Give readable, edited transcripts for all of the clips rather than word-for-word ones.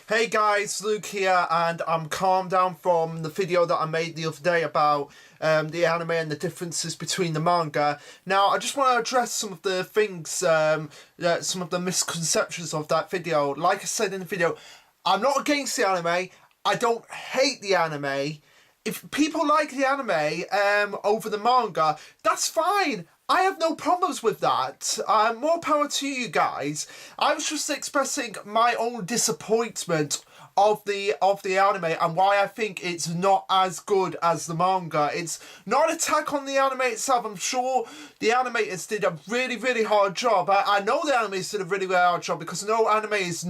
Hey guys, Luke here, and I'm calmed down from the video that I made the other day about the anime and the differences between the manga. Now, I just want to address some of the things, some of the misconceptions of that video. Like I said in the video, I'm not against the anime. I don't hate the anime. If people like the anime over the manga, that's fine. I have no problems with that. More power to you guys. I was just expressing my own disappointment of the anime and why I think it's not as good as the manga. It's not an attack on the anime itself. I'm sure the animators did a really hard job. I know the animators did a really hard job because no anime is...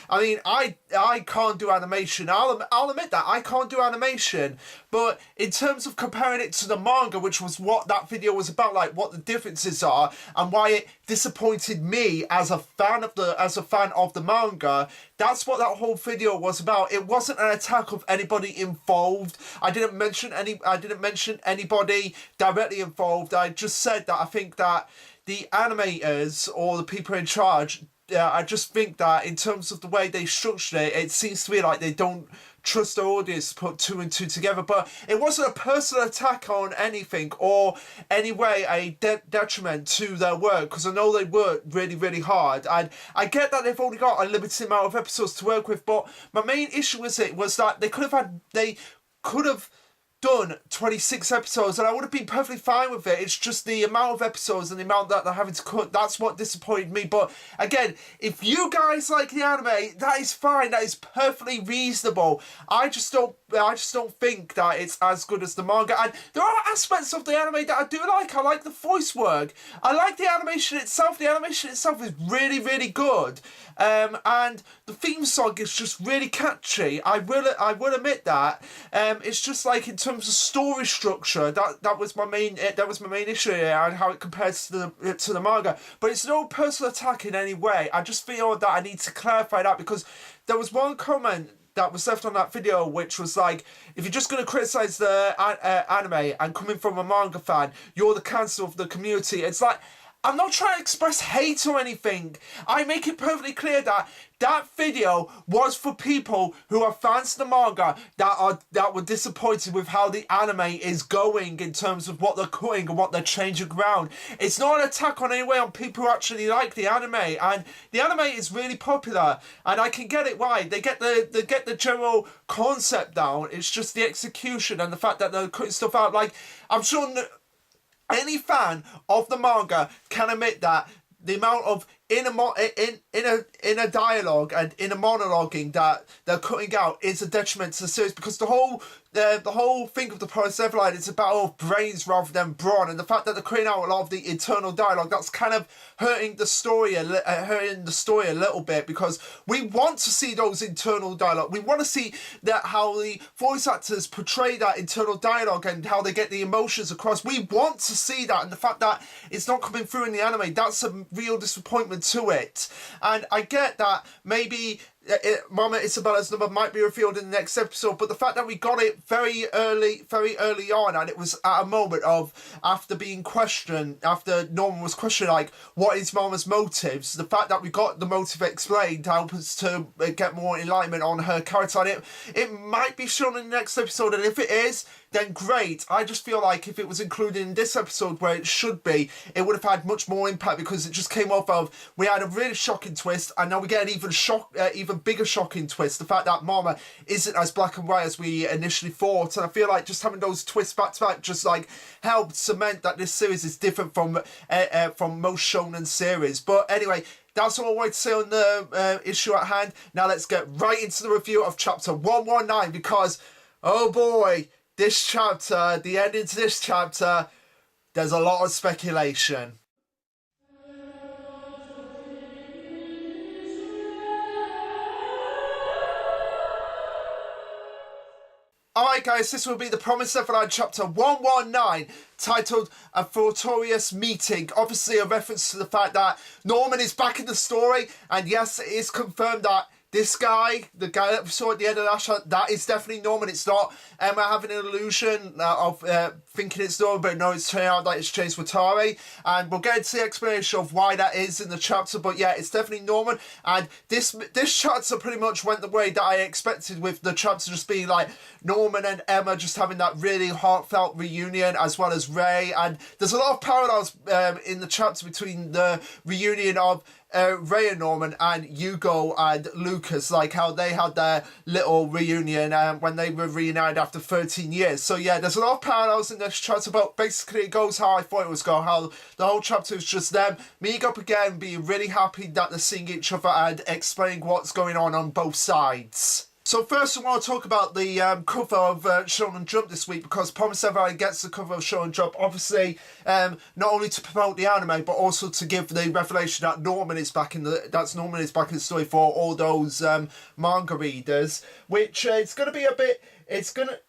I mean, I can't do animation. I'll admit that. I can't do animation. But in terms of comparing it to the manga, which was what that video was about, like what the differences are and why it disappointed me as a fan of the manga, that's what that whole video was about. It wasn't an attack of anybody involved. I didn't mention anybody directly involved. I just said that I think that the animators or the people in charge, I just think that in terms of the way they structured it, it seems to me like they don't trust the audience to put two and two together. But it wasn't a personal attack on anything or any way a detriment to their work, because I know they worked really hard, and I get that they've only got a limited amount of episodes to work with. But my main issue with it was that they could have done 26 episodes and I would have been perfectly fine with it. It's just the amount of episodes and the amount that they're having to cut, that's what disappointed me. But again, if you guys like the anime, that is fine, that is perfectly reasonable. I just don't think that it's as good as the manga. And there are aspects of the anime that I do like. I like the voice work, I like the animation itself. The animation itself is really good, and the theme song is just really catchy. I will admit that. It's just like in terms of story structure, that was my main issue here, and how it compares to the manga. But it's no personal attack in any way. I just feel that I need to clarify that, because there was one comment that was left on that video which was like, if you're just going to criticize the anime and coming from a manga fan, you're the cancer of the community. It's like, I'm not trying to express hate or anything. I make it perfectly clear that that video was for people who are fans of the manga that were disappointed with how the anime is going in terms of what they're cutting and what they're changing around. It's not an attack on any way on people who actually like the anime, and the anime is really popular, and I can get it why. They get the general concept down. It's just the execution and the fact that they're cutting stuff out. Like, I'm sure any fan of the manga can admit that the amount of inner dialogue and inner monologuing that they're cutting out is a detriment to the series, because the whole thing of the Promised Neverland is a battle of brains rather than brawn, and the fact that they're cutting out a lot of the internal dialogue, that's kind of hurting the story a little bit, because we want to see those internal dialogue. We want to see that how the voice actors portray that internal dialogue and how they get the emotions across. We want to see that, and the fact that it's not coming through in the anime, that's a real disappointment to it. And I get that maybe Mama Isabella's number might be revealed in the next episode, but the fact that we got it very early on, and it was at a moment of, after Norman was questioned, like, what is Mama's motives, the fact that we got the motive explained to help us to get more enlightenment on her character, and it might be shown in the next episode, and if it is, then great. I just feel like if it was included in this episode where it should be, it would have had much more impact, because it just came off of, we had a really shocking twist, and now we get an even bigger shocking twist. The fact that Mama isn't as black and white as we initially thought, and I feel like just having those twists back to back just like helped cement that this series is different from most shonen series. But anyway, that's all I wanted to say on the issue at hand. Now let's get right into the review of chapter 119, because oh boy, this chapter, the ending to this chapter, there's a lot of speculation. Alright guys, this will be the Promised Neverland Chapter 119, titled A Fortuitous Meeting. Obviously a reference to the fact that Norman is back in the story, and yes, it is confirmed that this guy, the guy that we saw at the end of that shot, that is definitely Norman. It's not Emma having an illusion of thinking it's Norman, but no, it's turning out that it's Chase Watari. And we'll get into the explanation of why that is in the chapter, but yeah, it's definitely Norman. And this chapter pretty much went the way that I expected, with the chapter just being like Norman and Emma just having that really heartfelt reunion, as well as Ray. And there's a lot of parallels in the chapter between the reunion of Ray and Norman and Hugo and Lucas, like how they had their little reunion when they were reunited after 13 years. So yeah, there's a lot of parallels in this chapter, but basically it goes how I thought it was going, how the whole chapter is just them meeting up again, being really happy that they're seeing each other and explaining what's going on both sides. So first I want to talk about the cover of Shonen Jump this week, because Promised Neverland gets the cover of Shonen Jump, obviously not only to promote the anime, but also to give the revelation that Norman is back in the story for all those manga readers, which is going to be a bit.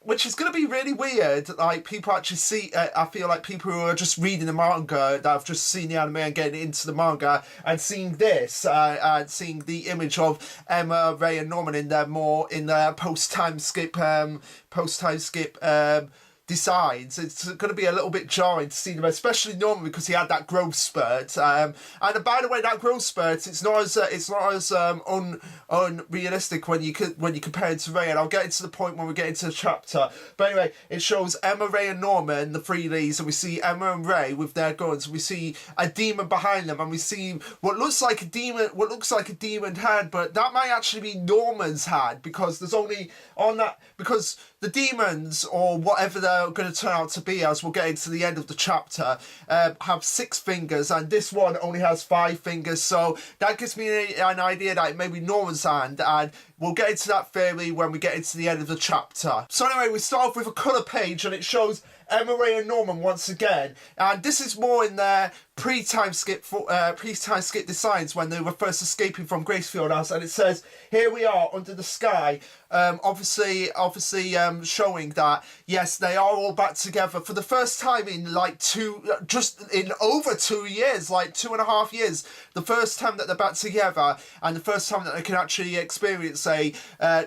Which is going to be really weird. Like, people actually see, I feel like people who are just reading the manga, that have just seen the anime and getting into the manga, and seeing this, and seeing the image of Emma, Ray and Norman in their post-time skip decides, it's going to be a little bit jarring to see them, especially Norman, because he had that growth spurt. And by the way, that growth spurt, it's not as unrealistic when you compare it to Ray, and I'll get into the point when we get into the chapter. But anyway, it shows Emma, Ray and Norman, the three leads, and we see Emma and Ray with their guns. We see a demon behind them, and we see what looks like a demon hand, but that might actually be Norman's hand, because there's only on that, because the demons, or whatever they're going to turn out to be, as we'll get into the end of the chapter, have 6 fingers, and this one only has 5 fingers, so that gives me an idea that it may be Norman's hand, and we'll get into that theory when we get into the end of the chapter. So anyway, we start off with a colour page, and it shows Emma, Ray and Norman once again, and this is more in their pre-time skip designs, when they were first escaping from Gracefield House, and it says, "Here we are under the sky," obviously showing that yes, they are all back together for the first time in over 2 years, like 2.5 years. The first time that they're back together, and the first time that they can actually experience a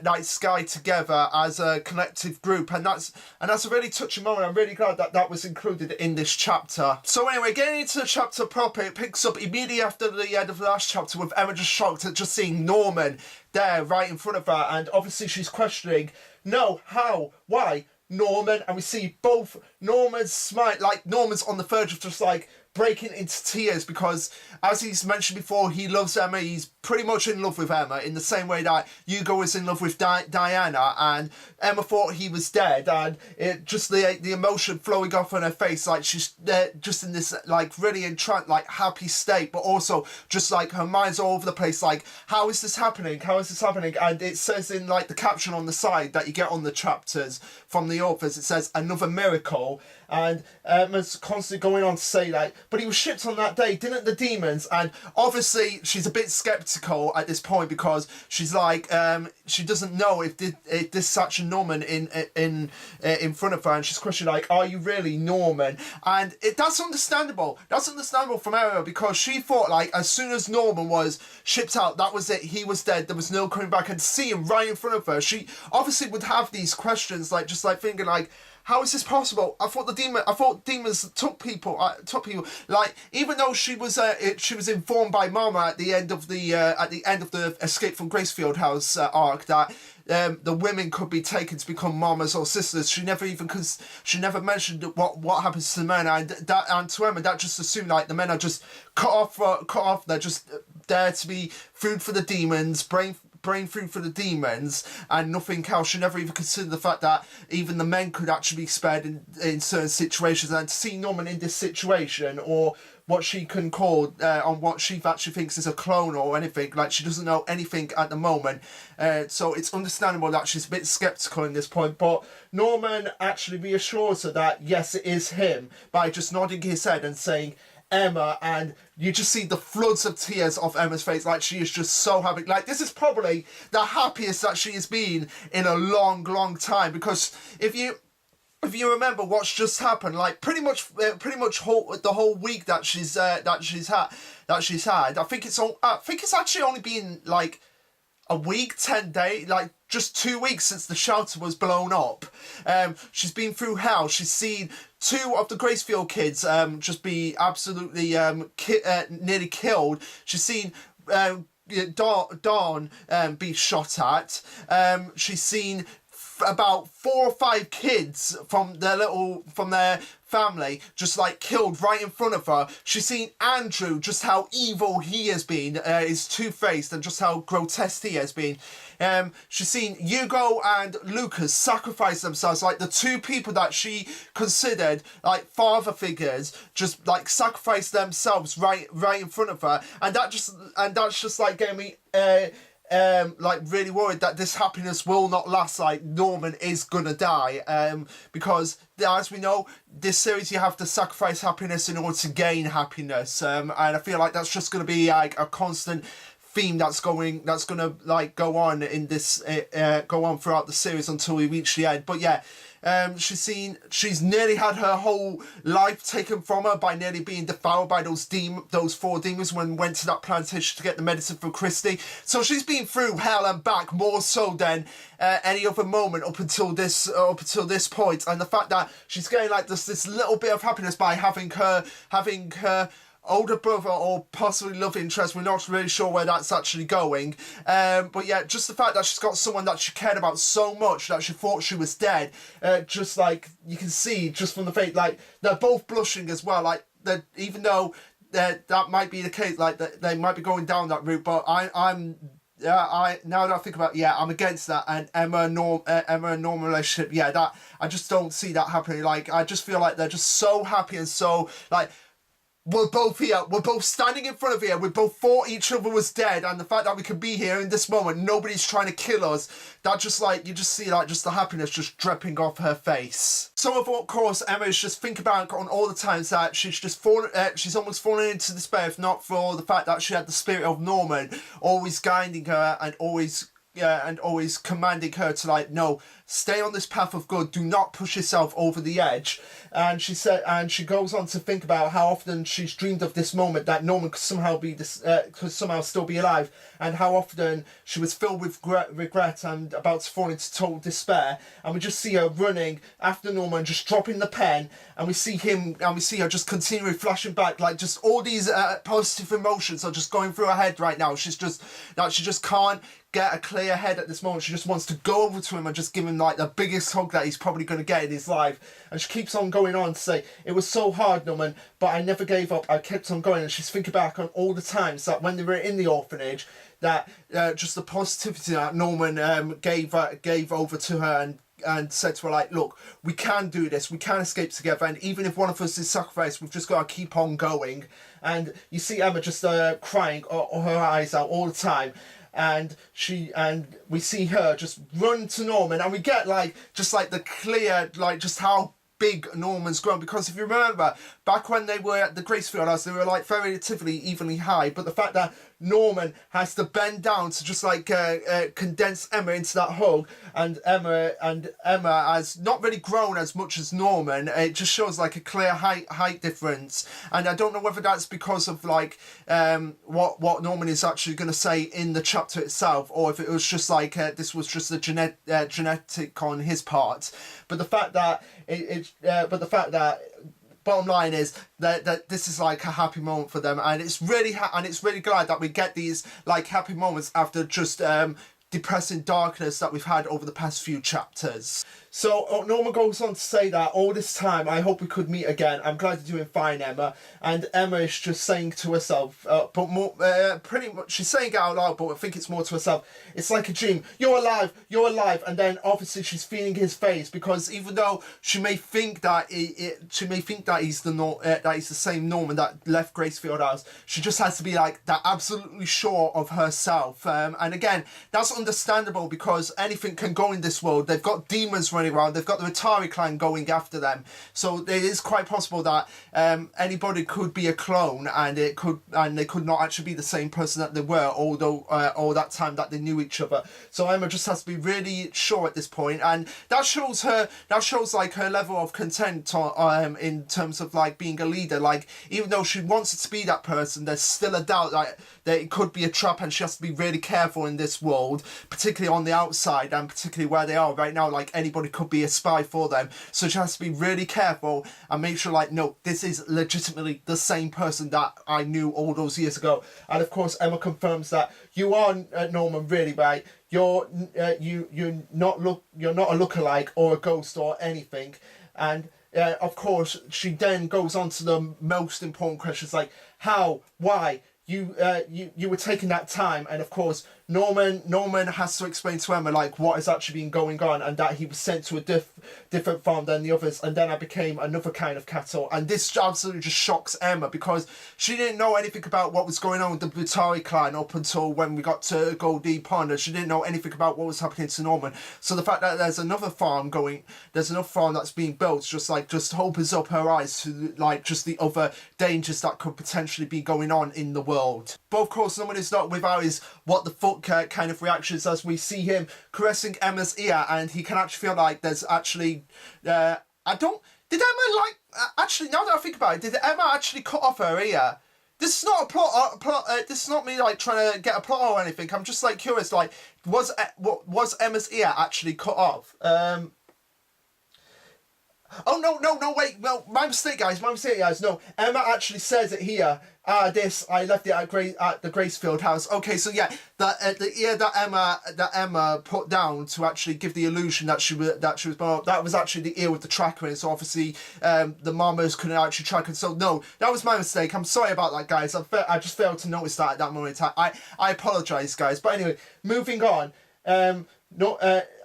night sky together as a collective group, and that's a really touching moment. I'm really glad that was included in this chapter. So anyway, getting into the chapter proper, it picks up immediately after the end of the last chapter, with Emma just shocked at just seeing Norman there right in front of her, and obviously she's questioning, no, how, why, Norman? And we see both Norman's smile, like Norman's on the verge of just like breaking into tears, because as he's mentioned before, he loves Emma. He's pretty much in love with Emma in the same way that Hugo was in love with Diana, and Emma thought he was dead, and it just the emotion flowing off on her face, like she's just in this like really entranced, like happy state, but also just like her mind's all over the place, like how is this happening, and it says in like the caption on the side that you get on the chapters from the authors, it says another miracle, and Emma's constantly going on to say like, but he was shipped on that day, didn't the demons? And obviously she's a bit skeptical at this point, because she's like, she doesn't know if this such a Norman in front of her, and she's questioning like, are you really Norman? And that's understandable. That's understandable from Emma, because she thought like as soon as Norman was shipped out, that was it. He was dead. There was no coming back. And to see him right in front of her, she obviously would have these questions, like just like thinking like, how is this possible? I thought demons took people. Like, even though she was informed by Mama at the end of the Escape from Gracefield House arc that the women could be taken to become mamas or sisters. She never mentioned what happens to the men, and to Emma that just assumed like the men are just cut off. They're just there to be food for the demons, brain food for the demons, and nothing else. She never even considered the fact that even the men could actually be spared in certain situations. And to see Norman in this situation, or what she can call on what she actually thinks is a clone or anything, like she doesn't know anything at the moment, so it's understandable that she's a bit skeptical in this point. But Norman actually reassures her that yes, it is him, by just nodding his head and saying Emma, and you just see the floods of tears off Emma's face, like she is just so happy. Like, this is probably the happiest that she has been in a long time, because if you remember what's just happened, like pretty much the whole week that she's had, I think it's actually only been like a week, 10 days, like just 2 weeks since the shelter was blown up. She's been through hell. She's seen 2 of the Gracefield kids just be absolutely nearly killed. She's seen Dawn be shot at. She's seen about 4 or 5 kids from their family just like killed right in front of her. She's seen Andrew, just how evil he has been, is two-faced, and just how grotesque he has been. She's seen Hugo and Lucas sacrifice themselves, like the 2 people that she considered like father figures, just like sacrifice themselves right in front of her, and that's just like getting me like really worried that this happiness will not last. Like Norman is gonna die, because as we know, this series you have to sacrifice happiness in order to gain happiness, and I feel like that's just gonna be like a constant theme that's gonna like go on in this go on throughout the series until we reach the end. But yeah, she's nearly had her whole life taken from her by nearly being devoured by those 4 demons when went to that plantation to get the medicine for Christy. So she's been through hell and back, more so than any other moment up until this point. And the fact that she's getting like this little bit of happiness by having her older brother or possibly love interest, we're not really sure where that's actually going, but yeah, just the fact that she's got someone that she cared about so much that she thought she was dead, just like you can see just from the face, like they're both blushing as well, like that, even though that might be the case, like they might be going down that route, but I'm now that I think about it, yeah, I'm against that. And Emma and Norman relationship, yeah, that I just don't see that happening. Like I just feel like they're just so happy and so like, we're both here, we're both standing in front of here, we both thought each other was dead, and the fact that we can be here in this moment, nobody's trying to kill us, that just like, you just see like just the happiness just dripping off her face. So of course Emma is just thinking back on all the times that she's just fallen, she's almost fallen into despair, if not for the fact that she had the spirit of Norman always guiding her and always commanding her to like, no, stay on this path of good, do not push yourself over the edge. And she said, and she goes on to think about how often she's dreamed of this moment that Norman could somehow still be alive, and how often she was filled with regret and about to fall into total despair. And we just see her running after Norman, just dropping the pen, and we see her just continually flashing back, like just all these positive emotions are just going through her head right now. She just can't get a clear head at this moment. She just wants to go over to him and just give him like the biggest hug that he's probably going to get in his life. And she keeps on going on to say, it was so hard, Norman, but I never gave up, I kept on going. And she's thinking back on all the times that when they were in the orphanage, that just the positivity that Norman gave over to her, and said to her like, look, we can do this, we can escape together, and even if one of us is sacrificed, we've just got to keep on going. And you see Emma just crying her eyes out all the time. And we see her just run to Norman, and we get like just like the clear, like just how big Norman's grown, because if you remember back when they were at the Gracefield house, they were like very relatively evenly high, but the fact that Norman has to bend down to just like condense Emma into that hug, and Emma has not really grown as much as Norman, it just shows like a clear height difference. And I don't know whether that's because of like what Norman is actually going to say in the chapter itself, or if it was just like this was just a genetic on his part. But the fact that bottom line is that this is like a happy moment for them, and it's really glad that we get these like happy moments after just depressing darkness that we've had over the past few chapters. So Norman goes on to say that all this time, I hope we could meet again. I'm glad you're doing fine, Emma. And Emma is just saying to herself, but more, pretty much, she's saying it out loud, but I think it's more to herself. It's like a dream. You're alive. You're alive. And then obviously she's feeling his face, because even though she may think that he's the same Norman that left Gracefield House, she just has to be like that, absolutely sure of herself. And again, that's understandable, because anything can go in this world. They've got demons running running around. They've got the Atari clan going after them, so it is quite possible that anybody could be a clone, and they could not actually be the same person that they were, although all that time that they knew each other. So Emma just has to be really sure at this point, and that shows like her level of content in terms of like being a leader. Like, even though she wants it to be that person, there's still a doubt that it could be a trap, and she has to be really careful in this world, particularly on the outside, and particularly where they are right now. Like, anybody could be a spy for them, so she has to be really careful and make sure, like, no, this is legitimately the same person that I knew all those years ago. And of course Emma confirms that you are Norman, really, right? You're not a lookalike or a ghost or anything. And of course she then goes on to the most important questions, like how, why you were taking that time. And of course Norman has to explain to Emma like what has actually been going on, and that he was sent to a different farm than the others, and then I became another kind of cattle. And this absolutely just shocks Emma, because she didn't know anything about what was going on with the Butari clan up until when we got to Goldie Pond, and she didn't know anything about what was happening to Norman. So the fact that there's another farm that's being built just opens up her eyes to like just the other dangers that could potentially be going on in the world. But of course Norman is not without his what the fuck kind of reactions, as we see him caressing Emma's ear, and he can actually feel like there's actually did Emma like actually, now that I think about it, did Emma actually cut off her ear? This is not a plot. This is not me like trying to get a plot or anything. I'm just like curious, like was Emma's ear actually cut off? Oh, no, wait, well, my mistake, guys, no, Emma actually says it here, I left it at the Gracefield house. Okay, so yeah, the ear that Emma put down to actually give the illusion that she was born up, that was actually the ear with the tracker in it, so obviously, the mamas couldn't actually track it, so no, that was my mistake. I'm sorry about that, guys. I just failed to notice that at that moment. I apologise, guys, but anyway, moving on.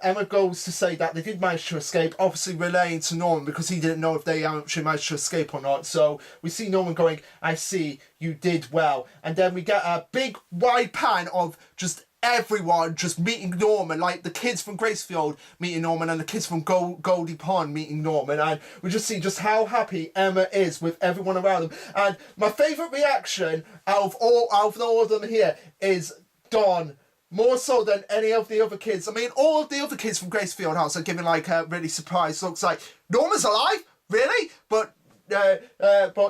Emma goes to say that they did manage to escape, obviously relaying to Norman, because he didn't know if they actually managed to escape or not. So we see Norman going, I see, you did well. And then we get a big wide pan of just everyone just meeting Norman, like the kids from Gracefield meeting Norman, and the kids from Goldie Pond meeting Norman, and we just see just how happy Emma is with everyone around them. And my favourite reaction out of all of them here is Don. More so than any of the other kids. I mean, all of the other kids from Gracefield House are giving like really surprised looks, like, Norman's alive? Really? But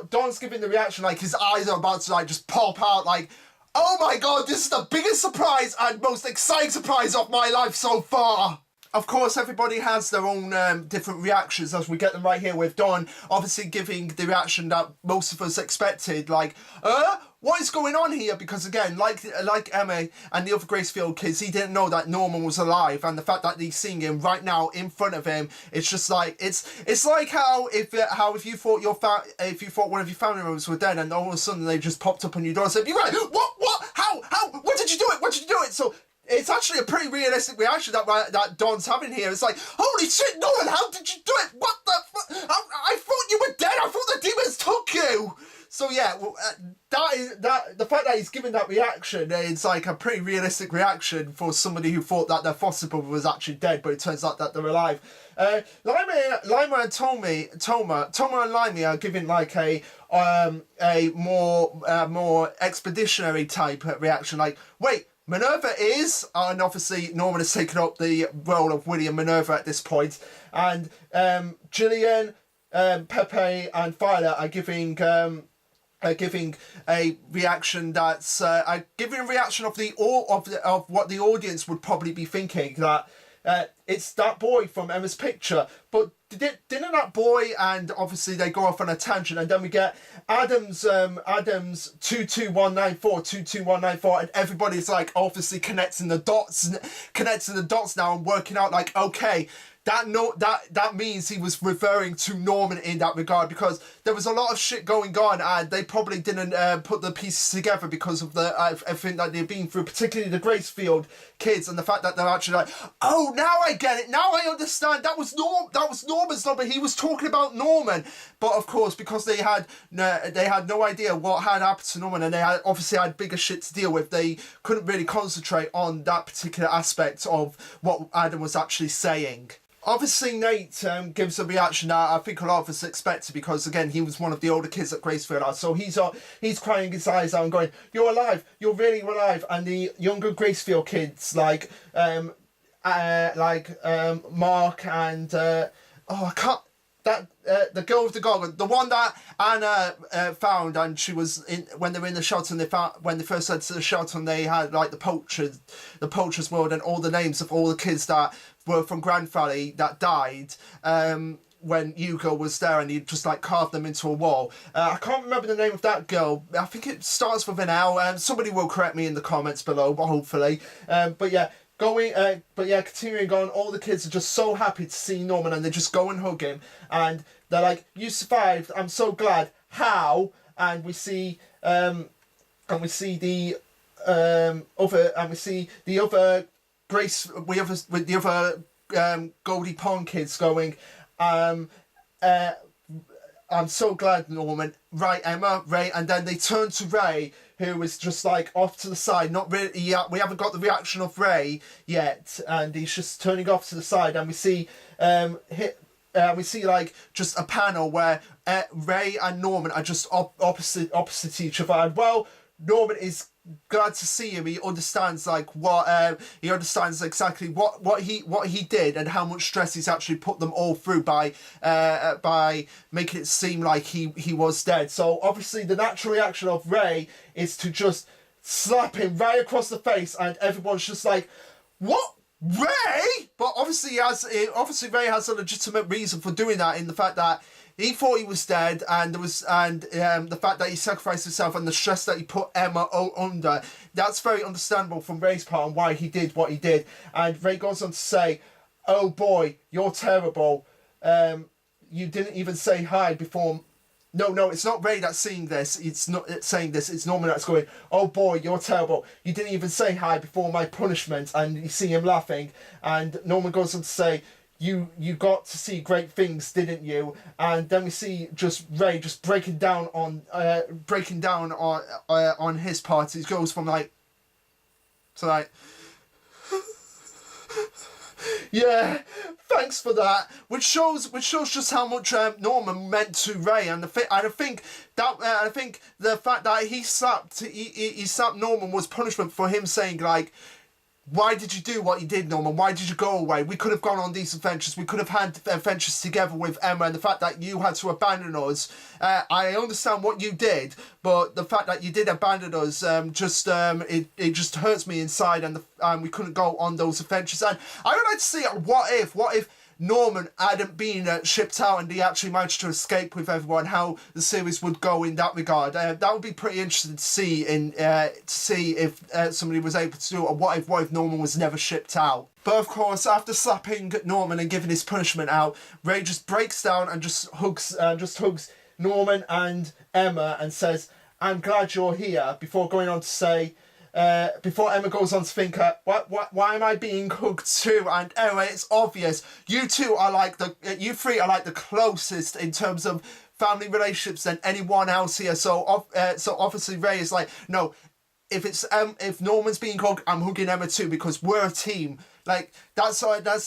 Don's giving the reaction like his eyes are about to like just pop out, like, oh my god, this is the biggest surprise and most exciting surprise of my life so far. Of course, everybody has their own different reactions, as we get them right here with Don obviously giving the reaction that most of us expected, like, what is going on here? Because again, like Emma and the other Gracefield kids, he didn't know that Norman was alive, and the fact that he's seeing him right now in front of him, it's just like it's like how if you thought one of your family members were dead, and all of a sudden they just popped up on your door and said, "You're right, what, how, what did you do it? So it's actually a pretty realistic reaction that Don's having here. It's like, holy shit, Norman, how did you do it? What the fuck? I thought you were dead. I thought the demons took you. So yeah, the fact that he's giving that reaction, it's like a pretty realistic reaction for somebody who thought that their foster brother was actually dead, but it turns out that they're alive. Lima and Toma and Limey are giving like a more expeditionary type reaction, like, wait, Minerva is, and obviously Norman has taken up the role of William Minerva at this point, and Gillian, Pepe, and Violet are giving a reaction that's giving a reaction of what the audience would probably be thinking, that it's that boy from Emma's picture, but didn't that boy, and obviously they go off on a tangent, and then we get Adam's 22194, and everybody's like obviously connecting the dots now and working out like, okay, that means he was referring to Norman in that regard, because there was a lot of shit going on and they probably didn't put the pieces together because of the everything that they've been through, particularly the Gracefield kids, and the fact that they're actually like, oh, now I get it, now I understand, that was Norman's number, he was talking about Norman. But of course, because they had no idea what had happened to Norman, and they obviously had bigger shit to deal with, they couldn't really concentrate on that particular aspect of what Adam was actually saying. Obviously, Nate gives a reaction that I think a lot of us expected because, again, he was one of the older kids at Gracefield. So he's crying his eyes out and going, "You're alive! You're really alive!" And the younger Gracefield kids, like Mark and I can't. The girl with the goggles, the one that Anna found, and she was in when they were in the shelter. And when they first went to the shelter, and they had like the poachers world, and all the names of all the kids that were from Grand Valley that died. When Hugo was there, and he just like carved them into a wall. I can't remember the name of that girl. I think it starts with an L. Somebody will correct me in the comments below, but hopefully. But yeah. Continuing on, all the kids are just so happy to see Norman, and they just go and hug him, and they're like, "You survived! I'm so glad. How?" And we see the other Goldie Pond kids going, "I'm so glad, Norman. Right, Emma, Ray," and then they turn to Ray, who was just like off to the side. Not really. Yeah, we haven't got the reaction of Ray yet, and he's just turning off to the side, and we see like just a panel where Ray and Norman are just opposite each other. And well, Norman is glad to see him. He understands like he understands exactly what he did and how much stress he's actually put them all through by making it seem like he was dead. So obviously the natural reaction of Ray is to just slap him right across the face, and everyone's just like, "What? Ray?" But obviously Ray has a legitimate reason for doing that, in the fact that he thought he was dead, and the fact that he sacrificed himself and the stress that he put Emma under. That's very understandable from Ray's part and why he did what he did. And Ray goes on to say, "Oh boy, you're terrible. You didn't even say hi before." No, it's not Ray that's saying this. It's not saying this. It's Norman that's going, "Oh boy, you're terrible. You didn't even say hi before my punishment." And you see him laughing, and Norman goes on to say, You got to see great things, didn't you?" And then we see just Ray just breaking down on his part. He goes from like to like, "Yeah, thanks for that," which shows just how much Norman meant to Ray, and I think the fact that he slapped Norman was punishment for him saying like, "Why did you do what you did, Norman? Why did you go away? We could have gone on these adventures. We could have had adventures together with Emma, and the fact that you had to abandon us, I understand what you did, but the fact that you did abandon us, it just hurts me inside, and we couldn't go on those adventures." And I would like to see what if Norman hadn't been shipped out and he actually managed to escape with everyone, how the series would go in that regard. That would be pretty interesting to see if somebody was able to do it, or what if Norman was never shipped out. But of course, after slapping Norman and giving his punishment out, Ray just breaks down and just hugs Norman and Emma and says, "I'm glad you're here," before going on to say, before Emma goes on to think, why am I being hugged too? And anyway, it's obvious. You three are like the closest in terms of family relationships than anyone else here. So obviously Ray is like, "No, if Norman's being hugged, I'm hugging Emma too, because we're a team." Like that's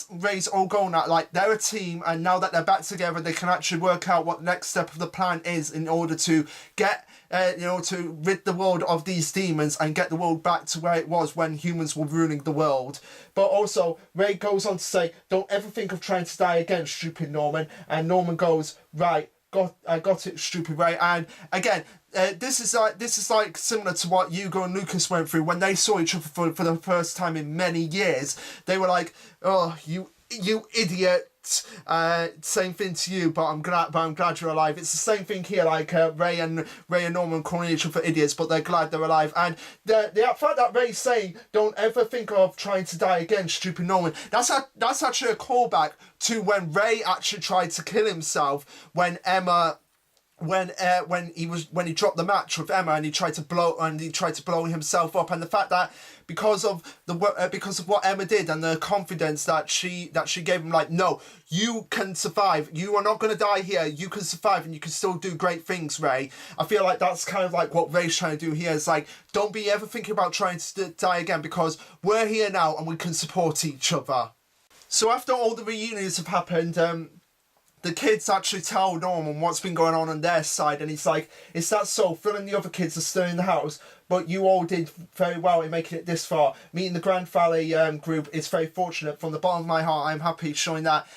Ray's all going at. Like they're a team, and now that they're back together, they can actually work out what the next step of the plan is in order to get to rid the world of these demons and get the world back to where it was when humans were ruling the world. But also, Ray goes on to say, "Don't ever think of trying to die again, stupid Norman." And Norman goes, "Right, I got it, stupid Ray." And again, this is like similar to what Hugo and Lucas went through when they saw each other for the first time in many years. They were like, "Oh, you idiot." Same thing to you, but I'm glad you're alive. It's the same thing here, like Ray and Norman calling each other idiots, but they're glad they're alive. And the fact that Ray's saying, "Don't ever think of trying to die again, stupid Norman," that's actually a callback to when Ray actually tried to kill himself when he dropped the match with Emma, and he tried to blow himself up. And the fact that because of what Emma did and the confidence that she gave him, like, "No, you can survive. You are not going to die here. You can survive, and you can still do great things, Ray." I feel like that's kind of like what Ray's trying to do here. Is like, don't be ever thinking about trying to die again, because we're here now and we can support each other. So after all the reunions have happened, the kids actually tell Norman what's been going on their side, and he's like, "Is that so? Phil and the other kids are still in the house, but you all did very well in making it this far. Meeting the Grand Valley group is very fortunate. From the bottom of my heart, I'm happy," showing that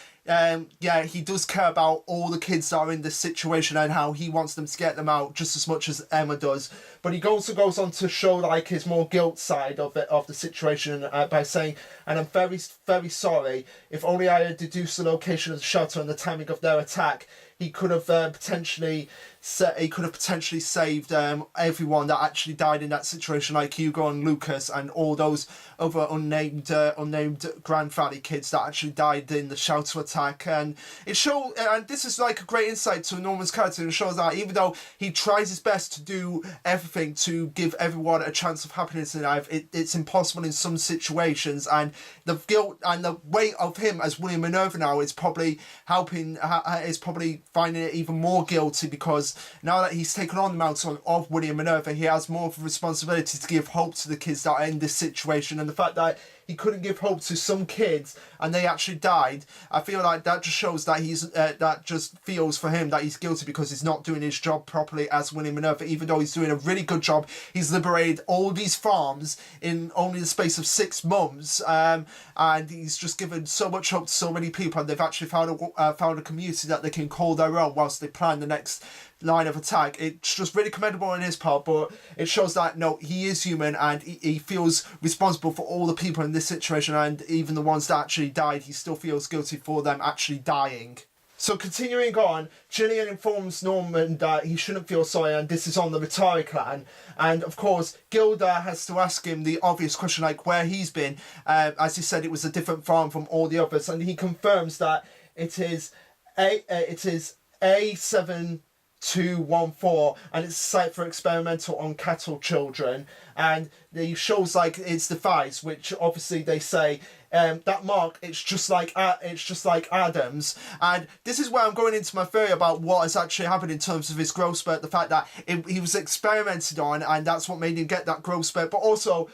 yeah, he does care about all the kids that are in this situation and how he wants them to get them out just as much as Emma does. But he also goes on to show like his more guilt side of it, of the situation, by saying, "And I'm very, very sorry. If only I had deduced the location of the shelter and the timing of their attack, he could have potentially saved everyone that actually died in that situation, like Hugo and Lucas and all those other unnamed Grand Valley kids that actually died in the shelter attack." And it shows, and this is like a great insight to Norman's character, and shows that even though he tries his best to do everything to give everyone a chance of happiness in life, it's impossible in some situations, and the guilt and the weight of him as William Minerva now is probably finding it even more guilty, because now that he's taken on the mantle of William Minerva, he has more of a responsibility to give hope to the kids that are in this situation. And the fact that he couldn't give hope to some kids and they actually died, I feel like that just shows that that just feels for him that he's guilty because he's not doing his job properly as William Minerva. Even though he's doing a really good job, he's liberated all these farms in only the space of 6 months, and he's just given so much hope to so many people, and they've actually found a community that they can call their own whilst they plan the next line of attack. It's just really commendable on his part, but it shows that no, he is human, and he feels responsible for all the people in this situation, and even the ones that actually died, he still feels guilty for them actually dying. So continuing on, Gillian informs Norman that he shouldn't feel sorry, and this is on the Rattari clan. And of course, Gilda has to ask him the obvious question, like where he's been. As he said, it was a different farm from all the others, and he confirms that it is A7214, and it's a site for experimental on cattle children. And he shows like it's the thighs, which obviously they say that mark, it's just like Adam's. And this is where I'm going into my theory about what has actually happened in terms of his growth spurt, the fact that he was experimented on, and that's what made him get that growth spurt. But also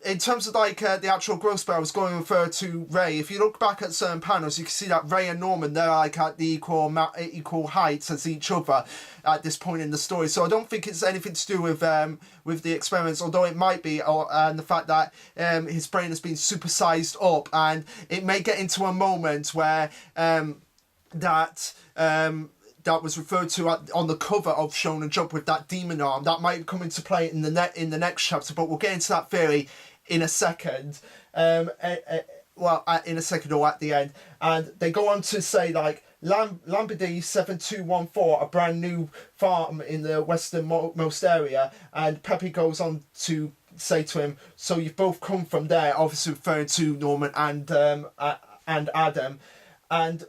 in terms of like the actual growth spurt, I was going to refer to Ray. If you look back at certain panels, you can see that Ray and Norman, they're like at the equal heights as each other at this point in the story. So I don't think it's anything to do with the experiments, although it might be, and the fact that his brain has been supersized up, and it may get into a moment where that was referred to on the cover of Shonen Jump with that demon arm. That might come into play in the next chapter, but we'll get into that theory in a second. In a second or at the end. And they go on to say like Lambidi 7214, a brand new farm in the westernmost area, and Peppy goes on to say to him, "So you've both come from there," obviously referring to Norman and Adam. And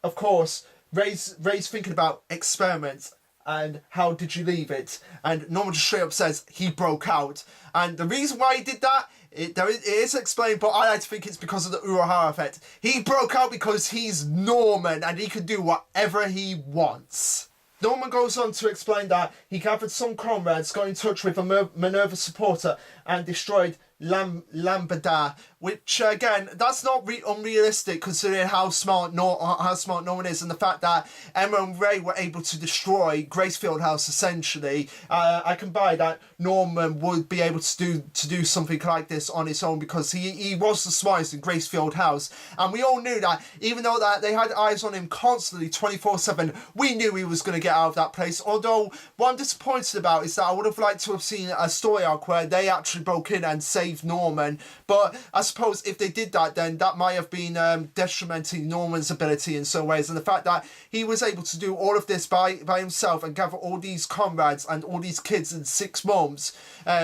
of course, Ray's thinking about experiments and how did you leave it, and Norman just straight up says he broke out. And the reason why he did that, it is explained, but I like to think it's because of the Urahara effect. He broke out because he's Norman and he can do whatever he wants. Norman goes on to explain that he gathered some comrades, got in touch with a Minerva supporter, and destroyed Lambada, which again, that's not unrealistic considering how smart Norman is, and the fact that Emma and Ray were able to destroy Gracefield House essentially. I can buy that Norman would be able to do something like this on his own, because he was the smartest in Gracefield House, and we all knew that. Even though that they had eyes on him constantly 24/7, we knew he was going to get out of that place. Although what I'm disappointed about is that I would have liked to have seen a story arc where they actually broke in and saved Norman, but I suppose if they did that, then that might have been detrimenting Norman's ability in some ways. And the fact that he was able to do all of this by himself and gather all these comrades and all these kids in 6 months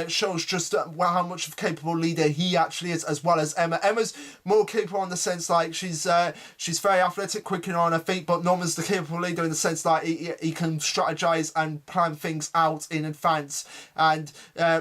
shows just how much of a capable leader he actually is, as well as Emma. Emma's more capable in the sense like she's very athletic, quick and on her feet, but Norman's the capable leader in the sense that he can strategize and plan things out in advance and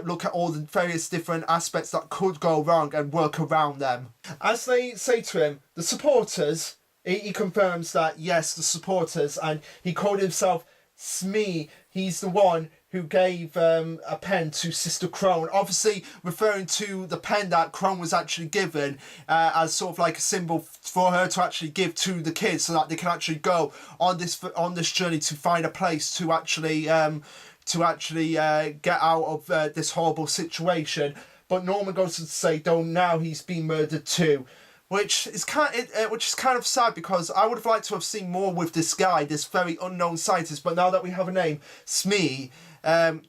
look at all the various different aspects that could go wrong and work around them. As they say to him, the supporters, he confirms that yes, the supporters, and he called himself Smee. He's the one who gave a pen to Sister Crone, obviously referring to the pen that Crone was actually given as sort of like a symbol for her to actually give to the kids, so that they can actually go on this journey to find a place to actually get out of this horrible situation. But Norman goes to say, "Though now he's been murdered too." Which is kind of sad, because I would have liked to have seen more with this guy, this very unknown scientist. But now that we have a name, Smee, I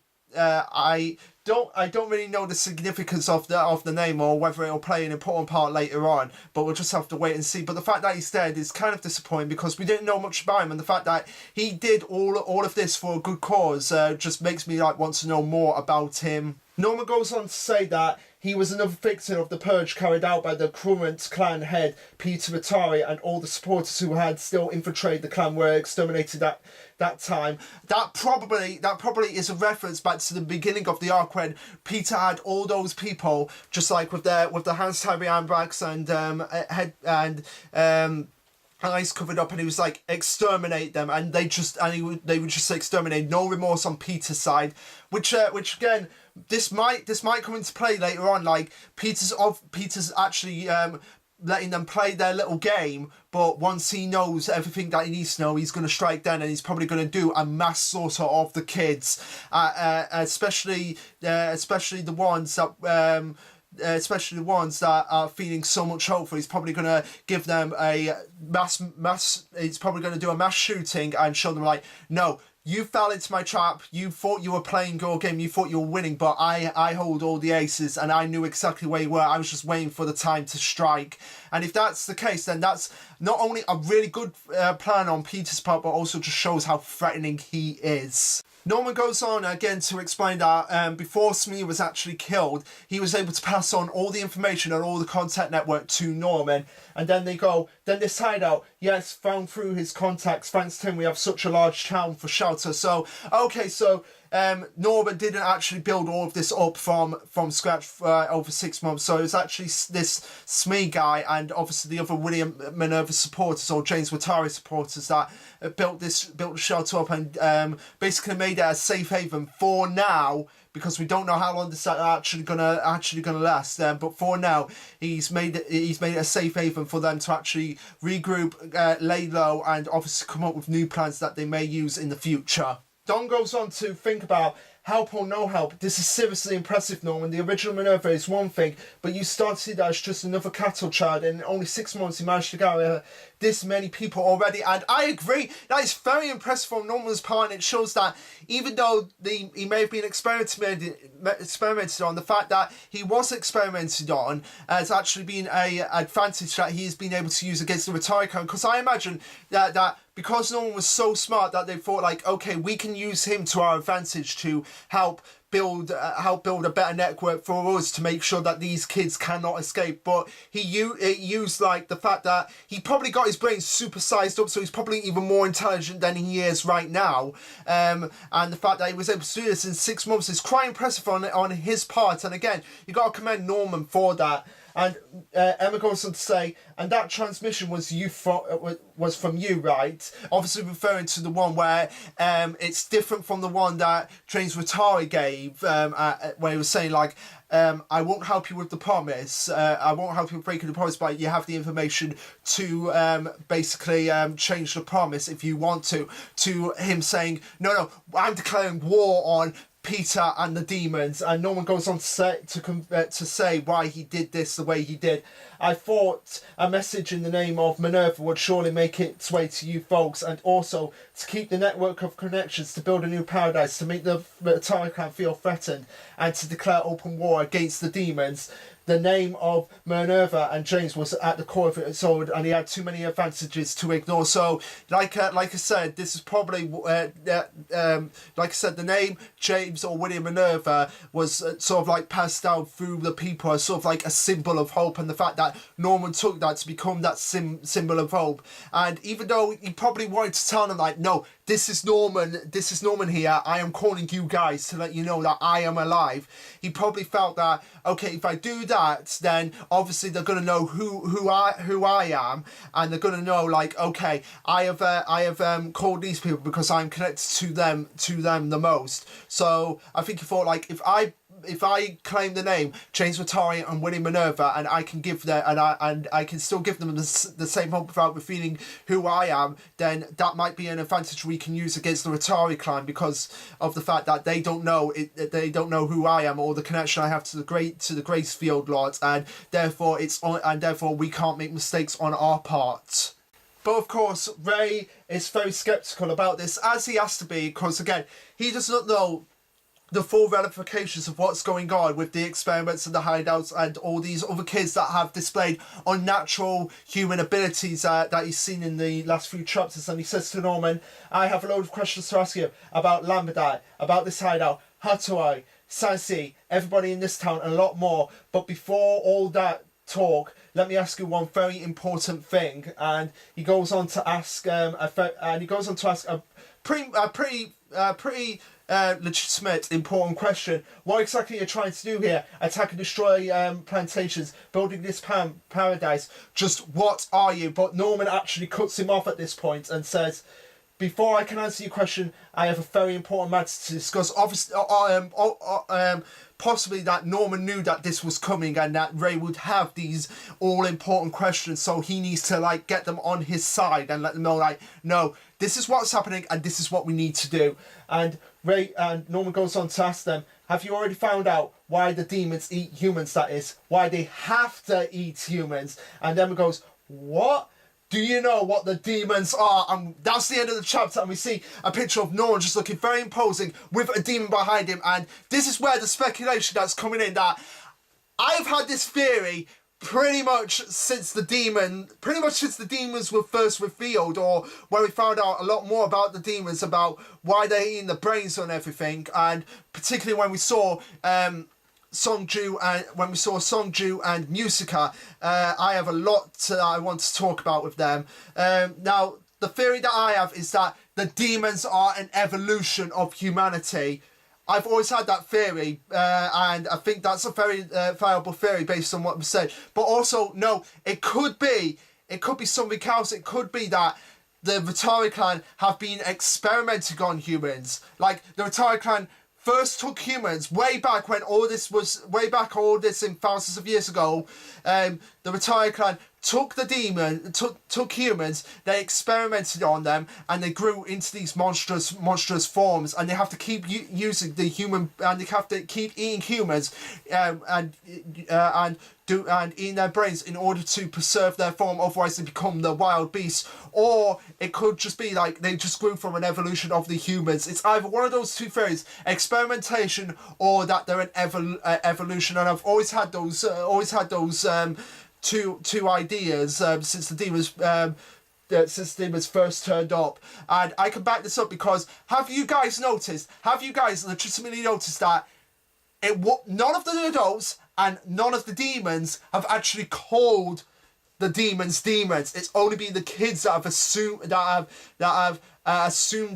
don't really know the significance of the name, or whether it'll play an important part later on. But we'll just have to wait and see. But the fact that he's dead is kind of disappointing, because we didn't know much about him, and the fact that he did all of this for a good cause just makes me want to know more about him. Norman goes on to say that he was another victim of the purge carried out by the current clan head, Peter Vitari, and all the supporters who had still infiltrated the clan were exterminated at that time. That probably is a reference back to the beginning of the arc, when Peter had all those people, just like with the hands tied behind backs and head and eyes covered up, and he was like, exterminate them, and they would just exterminate. No remorse on Peter's side, which again, this might come into play later on. Like Peter's actually letting them play their little game, but once he knows everything that he needs to know, he's going to strike down, and he's probably going to do a mass slaughter of the kids, especially the ones that. Especially the ones that are feeling so much hope for. He's probably going to give them a he's probably going to do a mass shooting and show them like, no, you fell into my trap, you thought you were playing your game, you thought you were winning, but I hold all the aces, and I knew exactly where you were. I was just waiting for the time to strike. And if that's the case, then that's not only a really good plan on Peter's part, but also just shows how threatening he is. Norman goes on again to explain that before Smee was actually killed, he was able to pass on all the information and all the contact network to Norman. And then this hideout, yes, found through his contacts, thanks to him we have such a large town for shelter. So, okay, so Norman didn't actually build all of this up from scratch for over 6 months. So it's actually this Smee guy, and obviously the other William Minerva supporters, or James Watari supporters, that built the shelter up, and basically made it a safe haven for now, because we don't know how long this is actually gonna last. But for now, he's made it a safe haven for them to actually regroup, lay low, and obviously come up with new plans that they may use in the future. Don goes on to think about help or no help. This is seriously impressive, Norman. The original Minerva is one thing, but you start to see that as just another cattle child, and in only 6 months he managed to gather this many people already. And I agree, that is very impressive on Norman's part, and it shows that even though he may have been experimented on, the fact that he was experimented on has actually been a advantage that he has been able to use against the Retari clan. Because I imagine that because Norman was so smart, that they thought like, okay, we can use him to our advantage to help build a better network for us to make sure that these kids cannot escape. But he used like the fact that he probably got his brain supersized up, so he's probably even more intelligent than he is right now, and the fact that he was able to do this in 6 months is quite impressive on his part. And again, you got to commend Norman for that. And Emma goes on to say, and that transmission was from you, right? Obviously referring to the one where it's different from the one that James Watari gave, where he was saying like, I won't help you with the promise, I won't help you with breaking the promise, but you have the information to basically change the promise if you want to him saying, no, I'm declaring war on Peter and the demons. And Norman goes on to say why he did this the way he did. I thought a message in the name of Minerva would surely make its way to you folks, and also to keep the network of connections, to build a new paradise, to make the Atari clan feel threatened, and to declare open war against the demons. The name of Minerva and James was at the core of it, so, and he had too many advantages to ignore. So, like I said, this is probably, like I said, the name James or William Minerva was sort of like passed down through the people as sort of like a symbol of hope, and the fact that that Norman took that to become that symbol of hope. And even though he probably wanted to tell them, like, no, this is Norman here, I am calling you guys to let you know that I am alive, he probably felt that, okay, if I do that, then obviously they're going to know who I am, and they're going to know, like, okay, I have called these people because I'm connected to them the most. So I think he thought, like, if I claim the name James Watari and William Minerva, and I can give them, and I can still give them the same hope without revealing who I am, then that might be an advantage we can use against the Watari clan, because of the fact that they don't know who I am or the connection I have to the Gracefield Lords, and therefore we can't make mistakes on our part. But of course, Ray is very skeptical about this, as he has to be, because again, he does not know the full ramifications of what's going on with the experiments and the hideouts and all these other kids that have displayed unnatural human abilities that he's seen in the last few chapters. And he says to Norman, I have a load of questions to ask you about Lambadai, about this hideout, Hatoi, Sansi, everybody in this town, and a lot more. But before all that talk, let me ask you one very important thing. And he goes on to ask, a pretty legitimate, important question. What exactly are you trying to do here? Attack and destroy plantations, building this paradise. Just what are you? But Norman actually cuts him off at this point and says, before I can answer your question, I have a very important matter to discuss. Obviously, possibly that Norman knew that this was coming and that Ray would have these all-important questions, so he needs to, like, get them on his side and let them know, like, no, this is what's happening and this is what we need to do. And Norman goes on to ask them, have you already found out why the demons eat humans, that is? Why they have to eat humans? And then he goes, what? Do you know what the demons are? And that's the end of the chapter, and we see a picture of Norman just looking very imposing with a demon behind him. And this is where the speculation that's coming in, that I've had this theory pretty much since the demons were first revealed, or where we found out a lot more about the demons, about why they're eating the brains and everything. And particularly when we saw Songju and Musica, I have a lot that I want to talk about with them. Now, the theory that I have is that the demons are an evolution of humanity. I've always had that theory, and I think that's a very viable theory based on what was said. But also, no, it could be something else. It could be that the Watari clan have been experimenting on humans. Like, the Watari clan first took humans way back in thousands of years ago. The Watari clan took humans, they experimented on them, and they grew into these monstrous forms, and they have to keep using the human, and they have to keep eating humans, and eating their brains in order to preserve their form, otherwise they become the wild beasts. Or it could just be like they just grew from an evolution of the humans. It's either one of those two theories, experimentation, or that they're an evolution. And I've always had those two ideas since the demons first turned up. And I can back this up because have you guys legitimately noticed that none of the adults and none of the demons have actually called the demons. It's only been the kids that have assumed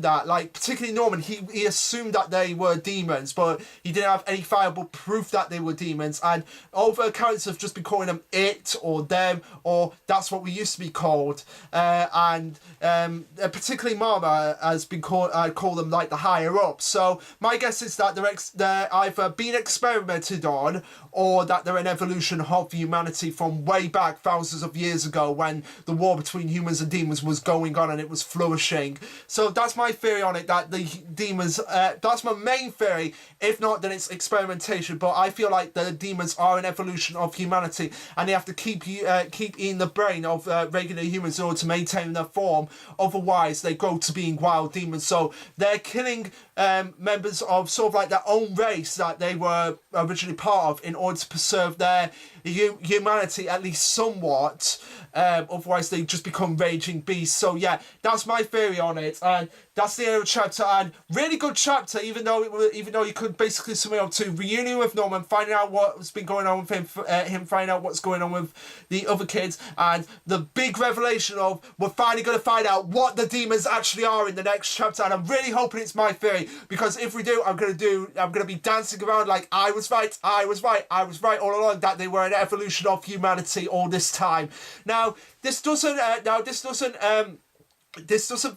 that, like particularly Norman, he assumed that they were demons, but he didn't have any viable proof that they were demons. And other characters have just been calling them it or them, or that's what we used to be called. And particularly Mama has been called, I call them like the higher up. So my guess is that they're either being experimented on, or that they're an evolution of humanity from way back thousands of years ago when the war between humans and demons was going on and it was flourishing. So that's my theory on it, that the demons, that's my main theory. If not, then it's experimentation. But I feel like the demons are an evolution of humanity, and they have to keep eating the brain of regular humans in order to maintain their form. Otherwise, they grow to being wild demons. So they're killing members of sort of like their own race that they were originally part of in order to preserve their humanity at least somewhat. Otherwise they just become raging beasts. So yeah, that's my theory on it. And that's the end of the chapter, and really good chapter, even though you could basically sum it up to reunion with Norman, finding out what's been going on with him, him finding out what's going on with the other kids, and the big revelation of we're finally going to find out what the demons actually are in the next chapter. And I'm really hoping it's my theory, because if we do, I'm gonna be dancing around like I was right all along, that they were an evolution of humanity all this time. Now this doesn't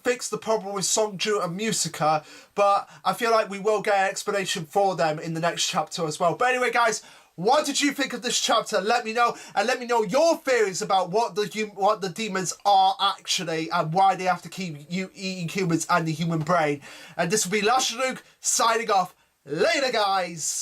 fix the problem with Songju and Musica, but I feel like we will get an explanation for them in the next chapter as well. But anyway, guys, what did you think of this chapter? Let me know, and let me know your theories about what the demons are actually, and why they have to keep eating humans and the human brain. And this will be Luke signing off. Later, guys.